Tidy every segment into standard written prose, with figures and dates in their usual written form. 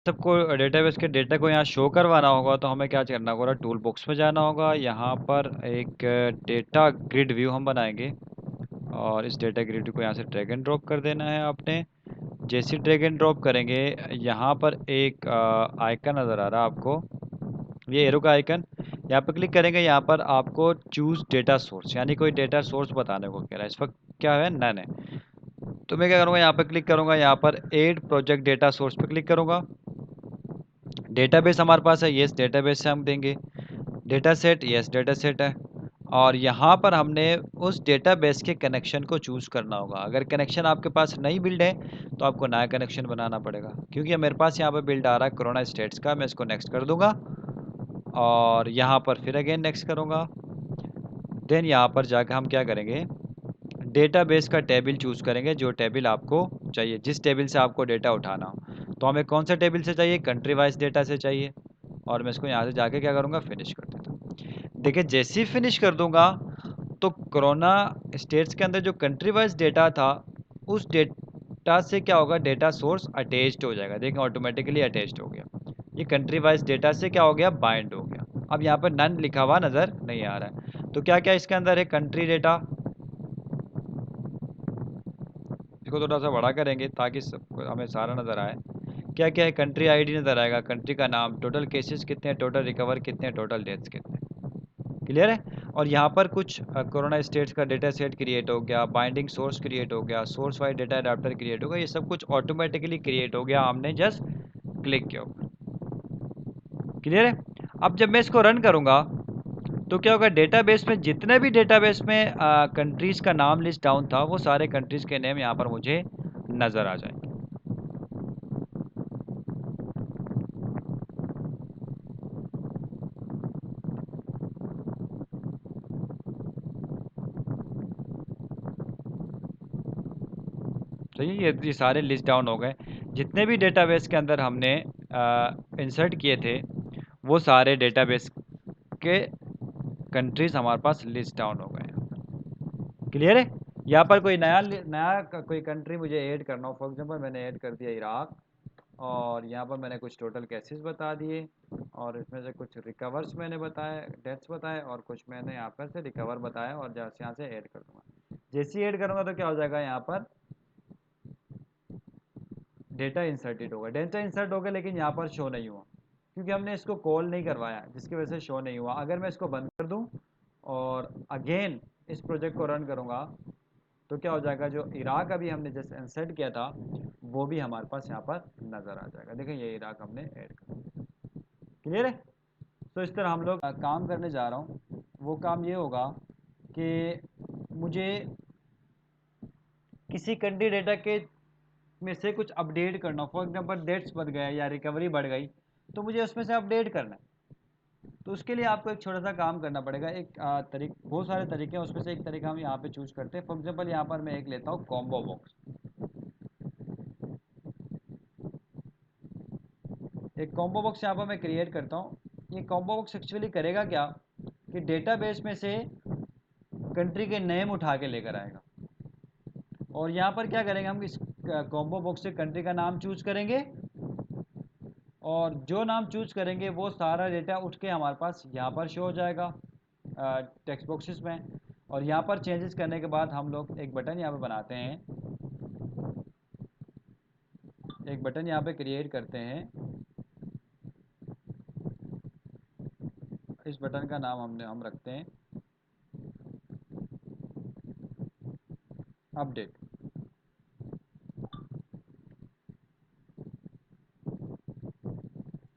सबको डेटाबेस के डेटा को यहाँ शो करवाना होगा, तो हमें क्या करना होगा, टूल बॉक्स में जाना होगा। यहाँ पर एक डेटा ग्रिड व्यू हम बनाएंगे और इस डेटा ग्रिड को यहाँ से ड्रैग एंड ड्रॉप कर देना है आपने। जैसे ड्रैग एंड ड्रॉप करेंगे, यहाँ पर एक आइकन नज़र आ रहा है आपको, ये एरो का आइकन। यहाँ पर क्लिक करेंगे, यहाँ पर आपको चूज़ डेटा सोर्स, यानी कोई डेटा सोर्स बताने को कह रहा है। इस वक्त क्या है, नन है। तो मैं क्या करूँगा, यहाँ पर क्लिक करूँगा, यहाँ पर एड प्रोजेक्ट डेटा सोर्स पर क्लिक करूँगा। डेटाबेस हमारे पास है, यस डेटाबेस से हम देंगे। Data set, yes data set है। और यहाँ पर हमने उस डेटाबेस के कनेक्शन को चूज़ करना होगा। अगर कनेक्शन आपके पास नहीं बिल्ड है तो आपको नया कनेक्शन बनाना पड़ेगा, क्योंकि मेरे पास यहाँ पर बिल्ड आ रहा है कोरोना स्टेट्स का। मैं इसको नेक्स्ट कर दूंगा और यहाँ पर फिर अगेन नेक्स्ट करूँगा। देन यहाँ पर जाकर हम क्या करेंगे, डेटाबेस का टेबल चूज़ करेंगे, जो टेबल आपको चाहिए, जिस टेबल से आपको डेटा उठाना हो। तो हमें कौन सा टेबल से चाहिए, कंट्री वाइज डेटा से चाहिए। और मैं इसको यहाँ से जाके क्या करूँगा, फिनिश कर देता हूँ। देखिए जैसे ही फिनिश कर दूंगा तो कोरोना स्टेट्स के अंदर जो कंट्री वाइज डेटा था, उस डेटा से क्या होगा, डेटा सोर्स अटैच्ड हो जाएगा। देखें ऑटोमेटिकली अटैच्ड हो गया। ये कंट्री वाइज डेटा से क्या हो गया, बाइंड हो गया। अब यहाँ पर नन लिखा हुआ नज़र नहीं आ रहा है। तो क्या क्या इसके अंदर है, कंट्री डेटा, इसको थोड़ा सा बड़ा करेंगे ताकि हमें सारा नज़र आए। क्या क्या है, कंट्री आईडी नज़र आएगा, कंट्री का नाम, टोटल केसेस कितने हैं, टोटल रिकवर कितने हैं, टोटल डेथ्स कितने हैं। क्लियर है। और यहाँ पर कुछ कोरोना स्टेट्स का डेटा सेट क्रिएट हो गया, बाइंडिंग सोर्स क्रिएट हो गया, source wise data adapter create हो गया। ये सब कुछ ऑटोमेटिकली क्रिएट हो गया, हमने जस्ट क्लिक किया ऊपर। क्लियर है। अब जब मैं इसको रन करूँगा तो क्या होगा, डेटाबेस में जितने भी डेटाबेस में कंट्रीज़ का नाम लिस्ट डाउन था, वो सारे कंट्रीज़ के नेम यहाँ पर मुझे नज़र आ जाएंगे। तो ये सारे लिस्ट डाउन हो गए। जितने भी डेटाबेस के अंदर हमने इंसर्ट किए थे, वो सारे डेटाबेस के कंट्रीज़ हमारे पास लिस्ट डाउन हो गए। क्लियर है। यहाँ पर कोई कोई कंट्री मुझे ऐड करना हो, फॉर एग्जांपल मैंने ऐड कर दिया इराक, और यहाँ पर मैंने कुछ टोटल केसेस बता दिए, और इसमें से कुछ रिकवर्स मैंने बताए, डेथ्स बताए, और कुछ मैंने यहाँ पर से रिकवर बताया, और जैसे यहाँ से ऐड कर दूँगा। जैसे ही ऐड करूँगा तो क्या हो जाएगा, यहाँ पर डेटा इंसर्टेड होगा, डेटा इंसर्ट हो गया, लेकिन यहाँ पर शो नहीं हुआ क्योंकि हमने इसको कॉल नहीं करवाया, जिसकी वजह से शो नहीं हुआ। अगर मैं इसको बंद कर दूँ और अगेन इस प्रोजेक्ट को रन करूँगा तो क्या हो जाएगा, जो इराक अभी हमने जैसे इंसर्ट किया था वो भी हमारे पास यहाँ पर नज़र आ जाएगा। देखिए ये इराक हमने ऐड कर दिया। क्लियर है। तो इस तरह हम लोग काम करने जा रहा हूँ। वो काम ये होगा कि मुझे किसी कंट्री डेटा के में से कुछ अपडेट करना, फॉर एग्जांपल डेट्स बढ़ गया या रिकवरी बढ़ गई, तो मुझे उसमें से अपडेट करना है। तो उसके लिए आपको एक छोटा सा काम करना पड़ेगा। एक बहुत सारे तरीके हैं, उसमें से एक तरीका हम यहाँ पे चूज करते हैं। फॉर एग्जांपल यहाँ पर मैं एक लेता हूँ कॉम्बो बॉक्स। एक कॉम्बो बॉक्स यहाँ पर मैं क्रिएट करता हूँ। ये कॉम्बो बॉक्स एक्चुअली करेगा क्या, कि डेटाबेस में से कंट्री के नेम उठा के लेकर आएगा। और यहाँ पर क्या करेंगे, हम इस कॉम्बो बॉक्स से कंट्री का नाम चूज करेंगे, और जो नाम चूज करेंगे वो सारा डेटा उठ के हमारे पास यहाँ पर शो हो जाएगा टेक्स्ट बॉक्सेस में। और यहाँ पर चेंजेस करने के बाद हम लोग एक बटन यहाँ पे बनाते हैं, एक बटन यहाँ पे क्रिएट करते हैं। इस बटन का नाम हम रखते हैं अपडेट।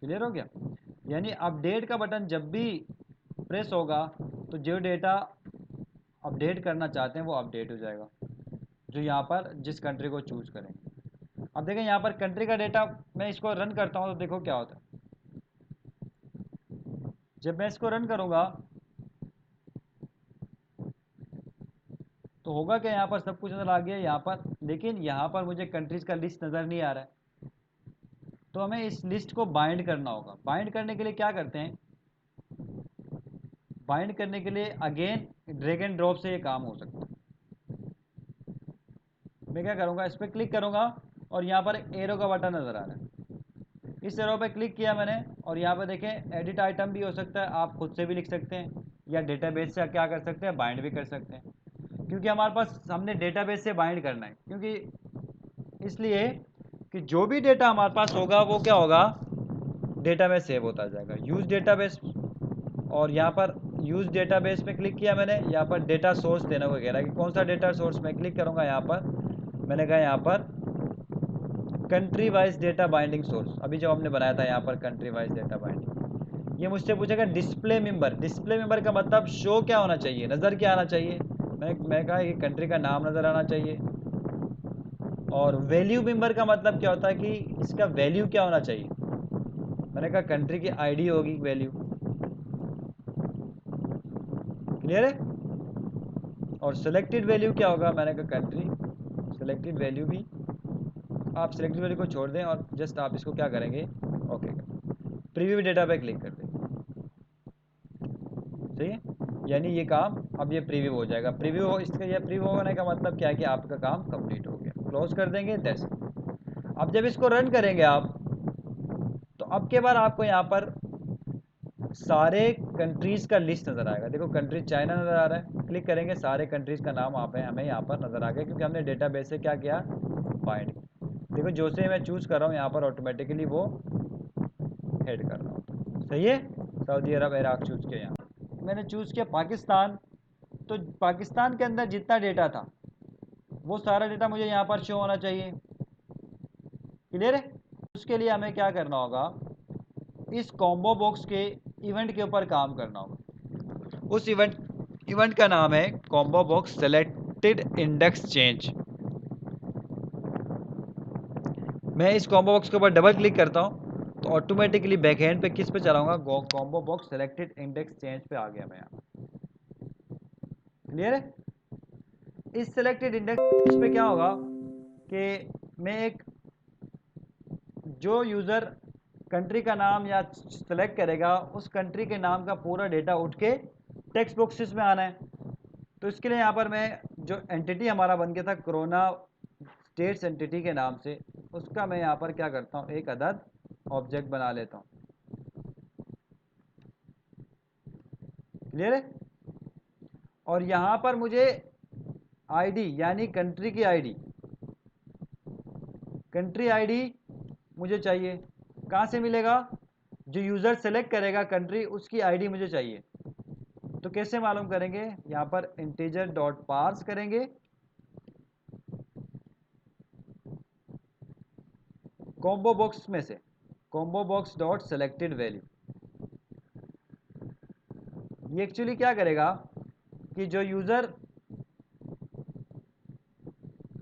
क्लियर हो गया। यानी अपडेट का बटन जब भी प्रेस होगा तो जो डेटा अपडेट करना चाहते हैं वो अपडेट हो जाएगा, जो यहाँ पर जिस कंट्री को चूज करेंगे। अब देखें यहाँ पर कंट्री का डेटा, मैं इसको रन करता हूँ तो देखो क्या होता है। जब मैं इसको रन करूँगा तो होगा क्या, यहाँ पर सब कुछ नज़र आ गया यहाँ पर, लेकिन यहाँ पर मुझे कंट्रीज़ का लिस्ट नज़र नहीं आ रहा है। तो हमें इस लिस्ट को बाइंड करना होगा। बाइंड करने के लिए क्या करते हैं, बाइंड करने के लिए अगेन ड्रैग एंड ड्रॉप से ये काम हो सकता है। मैं क्या करूँगा, इस पर क्लिक करूँगा और यहाँ पर एक एरो का बटन नज़र आ रहा है। इस एरो पे क्लिक किया मैंने और यहाँ पे देखें एडिट आइटम भी हो सकता है, आप खुद से भी लिख सकते हैं या डेटाबेस से क्या कर सकते हैं, बाइंड भी कर सकते हैं। क्योंकि हमारे पास हमने डेटाबेस से बाइंड करना है, क्योंकि इसलिए कि जो भी डेटा हमारे पास होगा वो क्या होगा, डेटा में सेव होता जाएगा। यूज़ डेटाबेस, और यहाँ पर यूज़ डेटाबेस पे क्लिक किया मैंने, यहाँ पर डेटा सोर्स देने को कह रहा है कि कौन सा डेटा सोर्स में क्लिक करूँगा। यहाँ पर मैंने कहा यहाँ पर country wise data binding source, अभी जो हमने बनाया था यहाँ पर कंट्री वाइज डेटा बाइंडिंग। ये मुझसे पूछेगा डिस्प्ले मेंबर। डिस्प्ले मेंबर का मतलब शो क्या होना चाहिए, नज़र क्या आना चाहिए। मैं कहा कि कंट्री का नाम नज़र आना चाहिए। और वैल्यू मेंबर का मतलब क्या होता है कि इसका वैल्यू क्या होना चाहिए। मैंने कहा कंट्री की आईडी होगी वैल्यू। क्लियर है। और सिलेक्टेड वैल्यू क्या होगा, मैंने कहा कंट्री सिलेक्टेड वैल्यू भी, आप सिलेक्टेड वैल्यू को छोड़ दें और जस्ट आप इसको क्या करेंगे, ओके प्रीव्यू डेटा पे क्लिक कर दें। सही है, यानी ये काम अब ये प्रीव्यू हो जाएगा। प्रीव्यू हो, इसका ये प्रीव्यू होने का मतलब क्या है कि आपका काम कंप्लीट हो गया। क्लोज कर देंगे, दैट्स इट। अब जब इसको रन करेंगे आप, तो अब के बाद आपको यहाँ पर सारे कंट्रीज़ का लिस्ट नज़र आएगा। देखो कंट्री चाइना नज़र आ रहा है, क्लिक करेंगे सारे कंट्रीज़ का नाम आप हमें यहाँ पर नज़र आ गया, क्योंकि हमने डेटाबेस से क्या किया, बाइंड। देखो जो से मैं चूज़ कर रहा हूँ यहाँ पर ऑटोमेटिकली वो हेड कर रहा हूँ। सही है, सऊदी अरब इराक चूज़ किया, यहाँ मैंने चूज़ किया पाकिस्तान। तो पाकिस्तान के अंदर जितना डेटा था वो सारा डेटा मुझे यहाँ पर शो होना चाहिए। क्लियर है। उसके लिए हमें क्या करना होगा, इस कॉम्बो बॉक्स के इवेंट के ऊपर काम करना होगा। उस इवेंट का नाम है combo box selected index change. मैं इस कॉम्बो बॉक्स के ऊपर डबल क्लिक करता हूँ तो ऑटोमेटिकली बैकएंड पे किस पे चलाऊंगा, combo box selected index change पे आ गया मैं यहाँ। क्लियर है। इस सेलेक्टेड इंडेक्स पे क्या होगा कि मैं एक जो यूज़र कंट्री का नाम या सेलेक्ट करेगा उस कंट्री के नाम का पूरा डेटा उठ के टेक्स्ट बॉक्सेस में आना है। तो इसके लिए यहाँ पर मैं जो एंटिटी हमारा बन गया था कोरोना स्टेट्स एंटिटी के नाम से, उसका मैं यहाँ पर क्या करता हूँ, एक अदद ऑब्जेक्ट बना लेता हूँ। क्लियर है। और यहाँ पर मुझे आईडी यानी कंट्री की आईडी, कंट्री आईडी मुझे चाहिए। कहाँ से मिलेगा, जो यूज़र सेलेक्ट करेगा कंट्री उसकी आईडी मुझे चाहिए। तो कैसे मालूम करेंगे, यहाँ पर इंटीजर डॉट पार्स करेंगे, कॉम्बो बॉक्स में से combo box dot selected value. ये एक्चुअली क्या करेगा कि जो यूज़र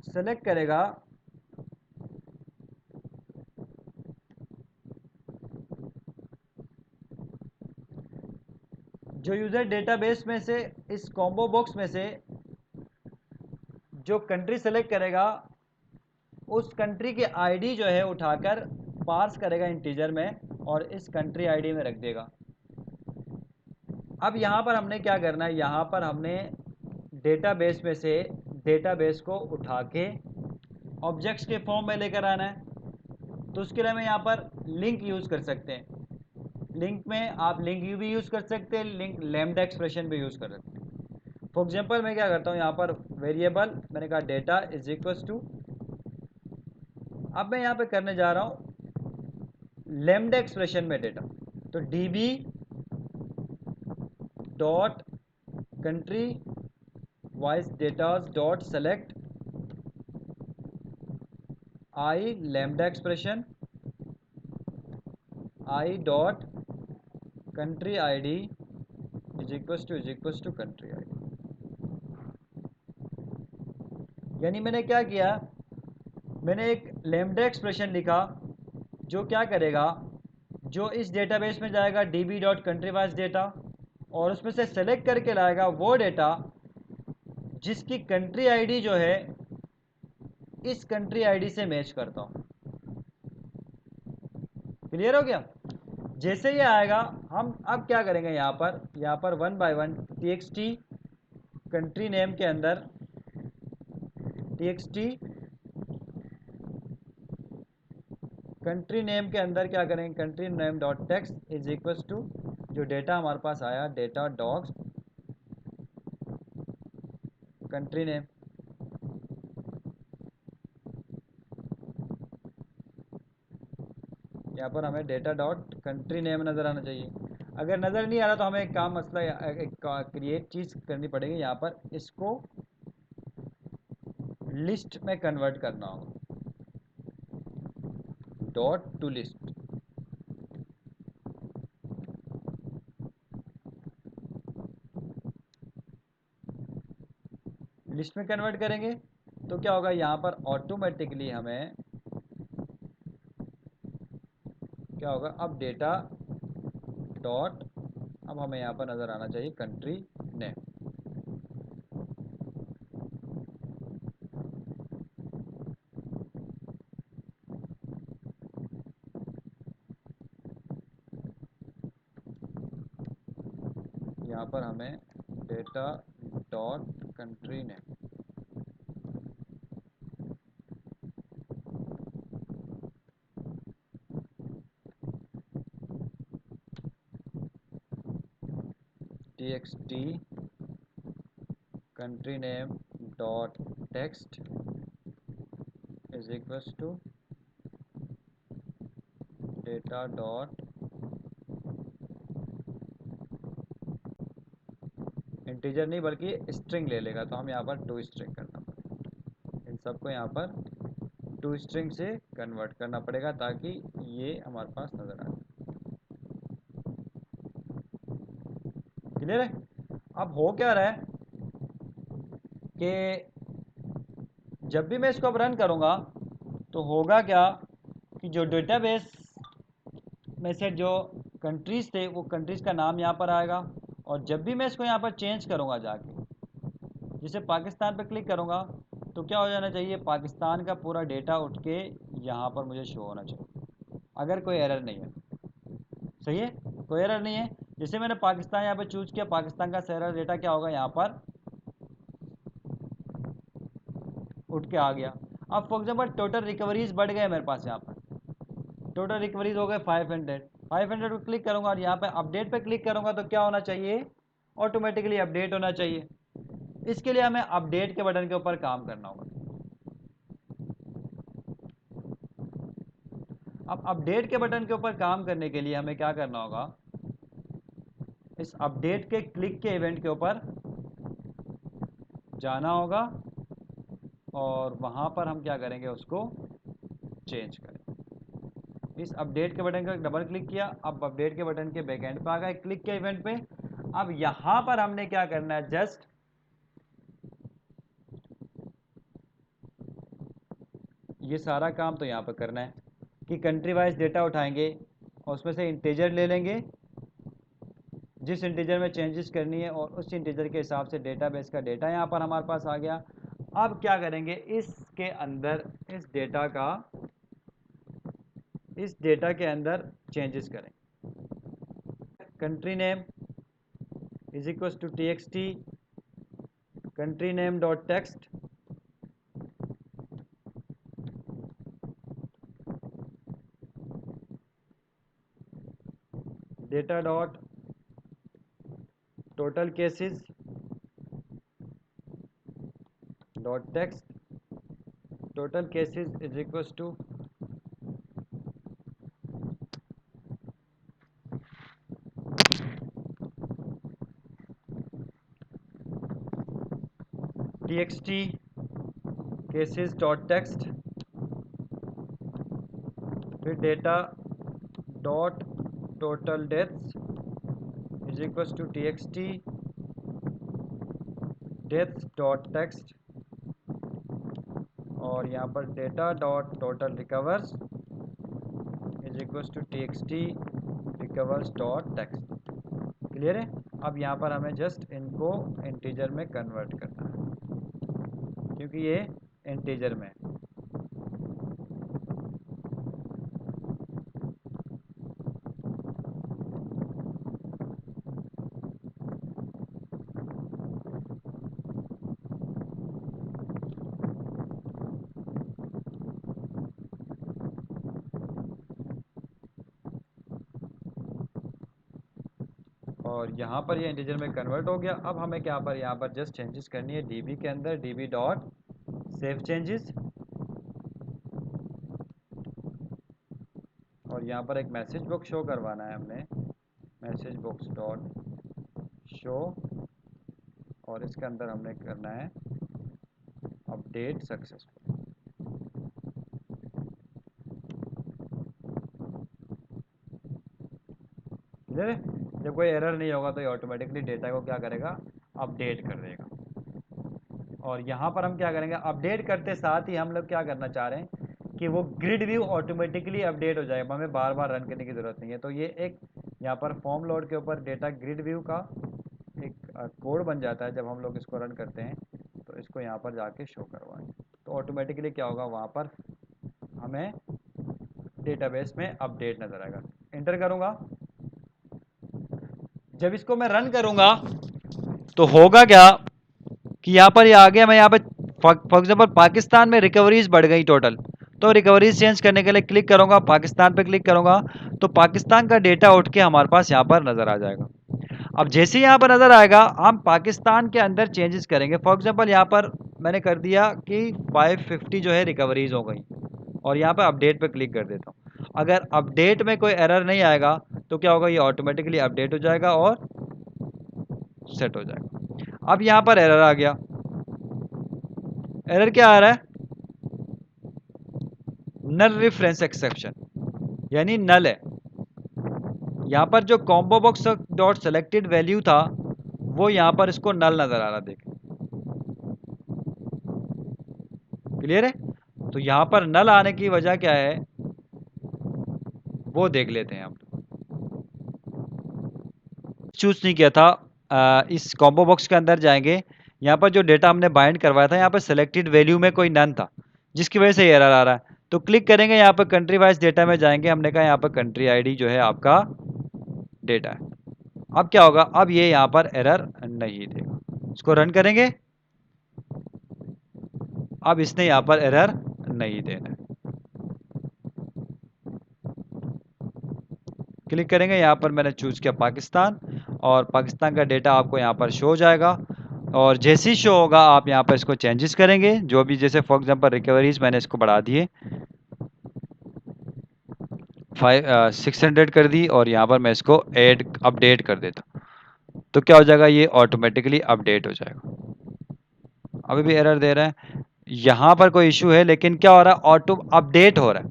सेलेक्ट करेगा जो यूज़र डेटाबेस में से इस कॉम्बो बॉक्स में से जो कंट्री सेलेक्ट करेगा उस कंट्री की आईडी जो है उठाकर पार्स करेगा इंटीजर में और इस कंट्री आईडी में रख देगा। अब यहाँ पर हमने क्या करना है, यहाँ पर हमने डेटाबेस में से डेटाबेस को उठा के ऑब्जेक्ट्स के फॉर्म में लेकर आना है। तो उसके लिए हमें यहाँ पर लिंक यूज़ कर सकते हैं। लिंक में आप लिंक यू भी यूज़ कर सकते हैं, लिंक लैम्डा एक्सप्रेशन भी यूज़ कर सकते हैं। फॉर एग्जांपल मैं क्या करता हूँ, यहाँ पर वेरिएबल मैंने कहा डेटा इज इक्वल्स टू, अब मैं यहाँ पे करने जा रहा हूँ लैम्डा एक्सप्रेशन में डेटा। तो db dot country wise datas dot select I lambda expression I dot country ID is equals to country ID. यानी मैंने क्या किया, मैंने एक लैम्डा एक्सप्रेशन लिखा जो क्या करेगा, जो इस डेटाबेस में जाएगा db dot country wise data और उसमें से सेलेक्ट करके लाएगा वो डेटा जिसकी कंट्री आईडी जो है इस कंट्री आईडी से मैच करता हूँ। क्लियर हो गया। जैसे ये आएगा हम अब क्या करेंगे, यहाँ पर one by one txt country name के अंदर txt कंट्री नेम के अंदर क्या करेंगे, country name dot text is equal to जो डेटा हमारे पास आया डेटा डॉग्स कंट्री नेम, यहाँ पर हमें डेटा डॉट कंट्री नेम नज़र आना चाहिए। अगर नज़र नहीं आ रहा तो हमें एक काम मसला एक क्रिएट चीज़ करनी पड़ेगी, यहाँ पर इसको लिस्ट में कन्वर्ट करना होगा, डॉट टू लिस्ट। लिस्ट में कन्वर्ट करेंगे तो क्या होगा, यहाँ पर ऑटोमेटिकली हमें क्या होगा, अब डेटा डॉट, अब हमें यहाँ पर नज़र आना चाहिए कंट्री नेम। यहाँ पर हमें data dot country name, txt country name dot text is equals to data dot integer नहीं बल्कि स्ट्रिंग ले लेगा, तो हम यहाँ पर टू स्ट्रिंग करना पड़ेगा, इन सबको यहाँ पर टू स्ट्रिंग से कन्वर्ट करना पड़ेगा ताकि ये हमारे पास नज़र आ जाए। क्लियर है? अब हो क्या रहा है कि जब भी मैं इसको अब रन करूँगा तो होगा क्या कि जो डेटाबेस में से जो कंट्रीज़ थे वो कंट्रीज़ का नाम यहाँ पर आएगा, और जब भी मैं इसको यहाँ पर चेंज करूँगा जाके, जैसे पाकिस्तान पर क्लिक करूँगा तो क्या हो जाना चाहिए, पाकिस्तान का पूरा डेटा उठ के यहाँ पर मुझे शो होना चाहिए, अगर कोई एरर नहीं है। सही है, कोई एरर नहीं है। जैसे मैंने पाकिस्तान यहाँ पे चूज किया, पाकिस्तान का सारा डेटा क्या होगा यहाँ पर उठ के आ गया। अब फॉर एग्जाम्पल टोटल रिकवरीज बढ़ गए मेरे पास, यहाँ पर टोटल रिकवरीज हो गए 500। 500 पर क्लिक करूँगा और यहाँ पे अपडेट पे क्लिक करूँगा तो क्या होना चाहिए, ऑटोमेटिकली अपडेट होना चाहिए। इसके लिए हमें अपडेट के बटन के ऊपर काम करना होगा। अब अपडेट के बटन के ऊपर काम करने के लिए हमें क्या करना होगा, इस अपडेट के क्लिक के इवेंट के ऊपर जाना होगा और वहाँ पर हम क्या करेंगे, उसको चेंज करें। इस अपडेट के बटन का डबल क्लिक किया, अब अपडेट के बटन के बैक एंड पे आ गए, क्लिक के इवेंट पे। अब यहाँ पर हमने क्या करना है, जस्ट ये सारा काम तो यहाँ पर करना है कि कंट्री वाइज डेटा उठाएंगे और उसमें से इंटीजर ले लेंगे, जिस इंटीजर में चेंजेस करनी है, और उस इंटीजर के हिसाब से डेटाबेस का डेटा यहाँ पर हमारे पास आ गया। अब क्या करेंगे, इसके अंदर इस डेटा के अंदर चेंजेस करें। Country name is equal to txt country name dot text, data dot total cases dot text, total cases is equal to txt cases dot text, फिर data dot total deaths is equal to txt deaths dot text, और यहाँ पर data dot total recovers is equal to txt recovers dot text. Clear है? अब यहाँ पर हमें just इनको इंटीजर में कन्वर्ट करना है क्योंकि ये इंटीजर में है। और यहाँ पर ये इंटीजर में कन्वर्ट हो गया। अब हमें क्या पर यहाँ पर जस्ट चेंजेस करनी है डीबी के अंदर, डीबी डॉट सेव चेंजेस, और यहाँ पर एक मैसेज बॉक्स शो करवाना है हमने, मैसेज बॉक्स डॉट शो, और इसके अंदर हमने करना है अपडेट सक्सेसफुल। क्लियर है? जब कोई एरर नहीं होगा तो ये ऑटोमेटिकली डेटा को क्या करेगा, अपडेट कर देगा। और यहाँ पर हम क्या करेंगे, अपडेट करते साथ ही हम लोग क्या करना चाह रहे हैं कि वो ग्रिड व्यू ऑटोमेटिकली अपडेट हो जाएगा, हमें बार बार रन करने की ज़रूरत नहीं है। तो ये एक यहाँ पर फॉर्म लोड के ऊपर डेटा ग्रिड व्यू का एक कोड बन जाता है। जब हम लोग इसको रन करते हैं तो इसको यहाँ पर जाके शो करवाएंगे तो ऑटोमेटिकली क्या होगा, वहाँ पर हमें डेटाबेस में अपडेट नज़र आएगा। इंटर करूँगा, जब इसको मैं रन करूँगा तो होगा क्या कि यहाँ पर ये आ गया, मैं यहाँ पे फॉर एग्जाम्पल पाकिस्तान में रिकवरीज बढ़ गई टोटल, तो रिकवरीज चेंज करने के लिए क्लिक करूँगा, पाकिस्तान पे क्लिक करूँगा तो पाकिस्तान का डेटा उठ के हमारे पास यहाँ पर नज़र आ जाएगा। अब जैसे ही यहाँ पर नज़र आएगा हम पाकिस्तान के अंदर चेंजेस करेंगे। फॉर एग्जाम्पल यहाँ पर मैंने कर दिया कि 550 जो है रिकवरीज हो गई, और यहाँ पर अपडेट पे क्लिक कर देता हूँ। अगर अपडेट में कोई एरर नहीं आएगा तो क्या होगा, ये ऑटोमेटिकली अपडेट हो जाएगा और सेट हो जाएगा। अब यहाँ पर एरर आ गया, एरर क्या आ रहा है, नल रेफरेंस एक्सेप्शन, यानी नल है। यहाँ पर जो combo box dot selected value था वो यहाँ पर इसको नल नजर आ रहा, देखें। क्लियर है? तो यहाँ पर नल आने की वजह क्या है वो देख लेते हैं हम। चूज नहीं किया था, इस कॉम्बो बॉक्स के अंदर जाएंगे, यहाँ पर जो डेटा हमने बाइंड करवाया था यहाँ पर सेलेक्टेड वैल्यू में कोई नन था जिसकी वजह से एरर आ रहा है। तो क्लिक करेंगे, यहाँ पर कंट्री वाइज डेटा में जाएंगे, हमने कहा यहाँ पर कंट्री आईडी जो है आपका डेटा है। अब क्या होगा, अब ये यहाँ पर एरर नहीं देगा। इसको रन करेंगे, अब इसने यहाँ पर एरर नहीं देना है। क्लिक करेंगे, यहाँ पर मैंने चूज किया पाकिस्तान, और पाकिस्तान का डेटा आपको यहाँ पर शो हो जाएगा। और जैसे ही शो होगा आप यहाँ पर इसको चेंजेस करेंगे, जो भी, जैसे फॉर एग्जांपल रिकवरीज मैंने इसको बढ़ा दिए 600 कर दी, और यहाँ पर मैं इसको ऐड अपडेट कर देता हूँ तो क्या हो जाएगा, ये ऑटोमेटिकली अपडेट हो जाएगा। अभी भी एरर दे रहा है, यहाँ पर कोई इशू है, लेकिन क्या हो रहा है, ऑटो अपडेट हो रहा है।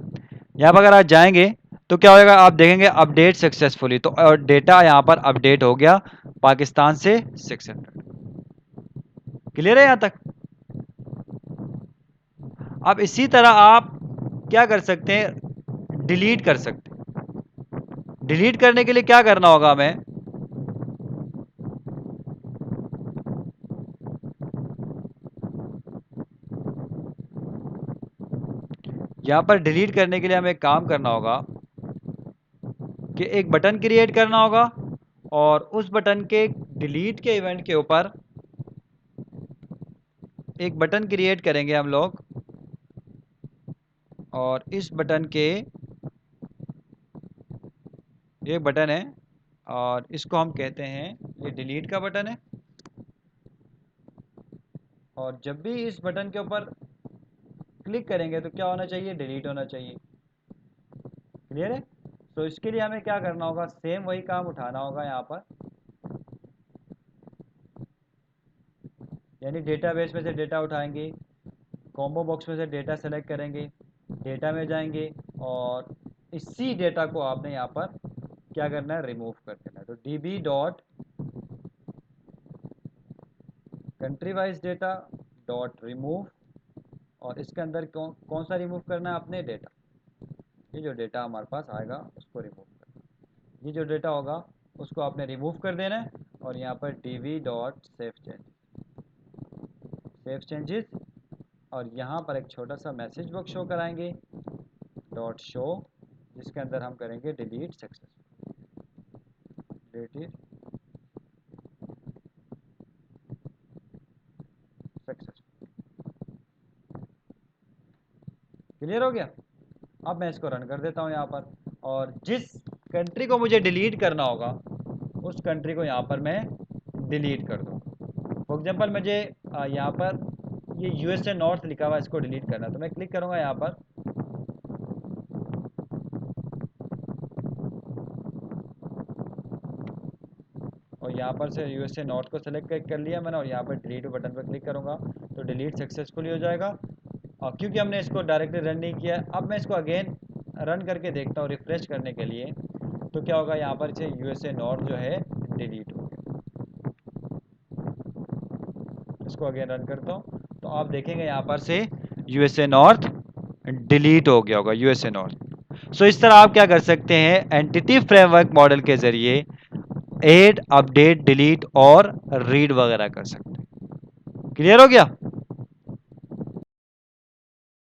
यहाँ पर अगर आप जाएंगे तो क्या होगा, आप देखेंगे अपडेट सक्सेसफुली, तो डेटा यहाँ पर अपडेट हो गया पाकिस्तान से 600। क्लियर है यहाँ तक? अब इसी तरह आप क्या कर सकते हैं, डिलीट कर सकते हैं। डिलीट करने के लिए क्या करना होगा हमें, यहाँ पर डिलीट करने के लिए हमें एक काम करना होगा कि एक बटन क्रिएट करना होगा, और उस बटन के डिलीट के इवेंट के ऊपर एक बटन क्रिएट करेंगे हम लोग, और इस बटन के, एक बटन है और इसको हम कहते हैं, ये डिलीट का बटन है। और जब भी इस बटन के ऊपर क्लिक करेंगे तो क्या होना चाहिए, डिलीट होना चाहिए। क्लियर है? तो इसके लिए हमें क्या करना होगा, सेम वही काम उठाना होगा यहाँ पर, यानी डेटाबेस में से डेटा उठाएंगे, कॉम्बो बॉक्स में से डेटा सेलेक्ट करेंगे, डेटा में जाएंगे, और इसी डेटा को आपने यहाँ पर क्या करना है, रिमूव कर देना है। तो db dot country wise data dot remove, और इसके अंदर कौन सा रिमूव करना है, अपने डेटा, ये जो डेटा हमारे पास आएगा उसको रिमूव करना है। ये जो डेटा होगा उसको आपने रिमूव कर देना है, और यहाँ पर db डॉट सेव चेंजेस, और यहाँ पर एक छोटा सा मैसेज बॉक्स शो कराएंगे डॉट शो, जिसके अंदर हम करेंगे डिलीट सक्सेसफुल, क्लियर हो गया? अब मैं इसको रन कर देता हूँ यहाँ पर, और जिस कंट्री को मुझे डिलीट करना होगा उस कंट्री को यहाँ पर मैं डिलीट कर दूँ। फॉर एग्जांपल मुझे यहाँ पर ये यूएसए नॉर्थ लिखा हुआ है, इसको डिलीट करना है, तो मैं क्लिक करूँगा यहाँ पर, और यहाँ पर से यूएसए नॉर्थ को सेलेक्ट कर लिया मैंने, और यहाँ पर डिलीट बटन पर क्लिक करूँगा तो डिलीट सक्सेसफुली हो जाएगा। और क्योंकि हमने इसको डायरेक्टली रन नहीं किया, अब मैं इसको अगेन रन करके देखता हूँ रिफ्रेश करने के लिए, तो क्या होगा, यहाँ पर से यूएसए नॉर्थ जो है डिलीट हो गया। इसको अगेन रन करता हूँ तो आप देखेंगे यहाँ पर से यूएसए नॉर्थ डिलीट हो गया होगा, यूएसए नॉर्थ। सो इस तरह आप क्या कर सकते हैं, एंटिटी फ्रेमवर्क मॉडल के जरिए ऐड, अपडेट, डिलीट और रीड वगैरह कर सकते हैं। क्लियर हो गया?